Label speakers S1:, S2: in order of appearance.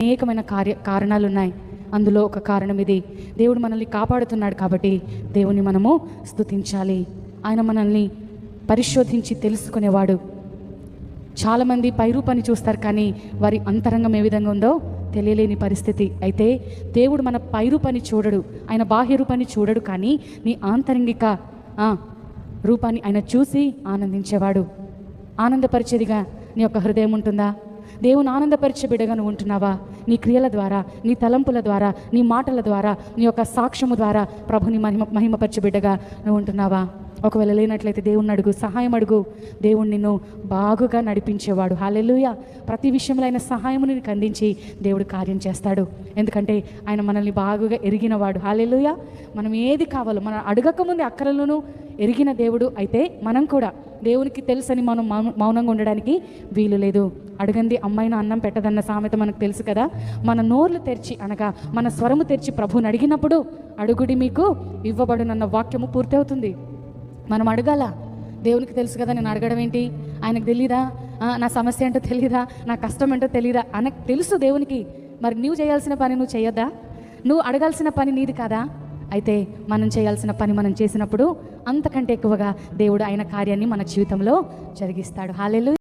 S1: అనేకమైన కారణాలు ఉన్నాయి. అందులో ఒక కారణం ఇది. దేవుడు మనల్ని కాపాడుతున్నాడు కాబట్టి దేవుని మనము స్తుతించాలి. ఆయన మనల్ని పరిశోధించి తెలుసుకునేవాడు. చాలామంది పైరూపాన్ని చూస్తారు, కానీ వారి అంతరంగం ఏ విధంగా ఉందో తెలియలేని పరిస్థితి. అయితే దేవుడు మన పైరూపాన్ని చూడడు, ఆయన బాహ్య రూపాన్ని చూడడు, కానీ నీ ఆంతరంగిక రూపాన్ని ఆయన చూసి ఆనందించేవాడు. ఆనందపరిచేదిగా నీ యొక్క హృదయం ఉంటుందా? దేవుని ఆనందపరిచే బిడ్డగా నువ్వు ఉంటున్నావా? నీ క్రియల ద్వారా, నీ తలంపుల ద్వారా, నీ మాటల ద్వారా, నీ యొక్క సాక్ష్యము ద్వారా ప్రభుని మహిమపరిచే బిడ్డగా నువ్వు ఉంటున్నావా? ఒకవేళ లేనట్లయితే దేవుణ్ణి అడుగు, సహాయం అడుగు. దేవుడు నిన్ను బాగుగా నడిపించేవాడు. హల్లెలూయా. ప్రతి విషయంలో ఆయన సహాయముని నీకు అందించి దేవుడు కార్యం చేస్తాడు. ఎందుకంటే ఆయన మనల్ని బాగుగా ఎరిగినవాడు. హల్లెలూయా. మనం ఏది కావాలో మనం అడగకముందే అక్కరలను ఎరిగిన దేవుడు. అయితే మనం కూడా దేవునికి తెలుసని మనం మౌనంగా ఉండడానికి వీలు లేదు. అడగంది అమ్మాయిన అన్నం పెట్టదన్న సామెత మనకు తెలుసు కదా. మన నోర్లు తెరిచి అనగా మన స్వరము తెరిచి ప్రభువుని అడిగినప్పుడు అడుగుడి మీకు ఇవ్వబడునన్న వాక్యము పూర్తి అవుతుంది. మనం అడగాల. దేవునికి తెలుసు కదా, నేను అడగడం ఏంటి, ఆయనకు తెలీదా? నా సమస్య ఏంటో తెలీదా? నా కష్టం ఏంటో తెలీదా? ఆయనకు తెలుసు దేవునికి. మరి నువ్వు చేయాల్సిన పని నువ్వు చేయొద్దా? నువ్వు అడగాల్సిన పని నీది కాదా? అయితే మనం చేయాల్సిన పని మనం చేసినప్పుడు అంతకంటే ఎక్కువగా దేవుడు ఆయన కార్యాన్ని మన జీవితంలో జరిగిస్తాడు. హల్లెలూయా.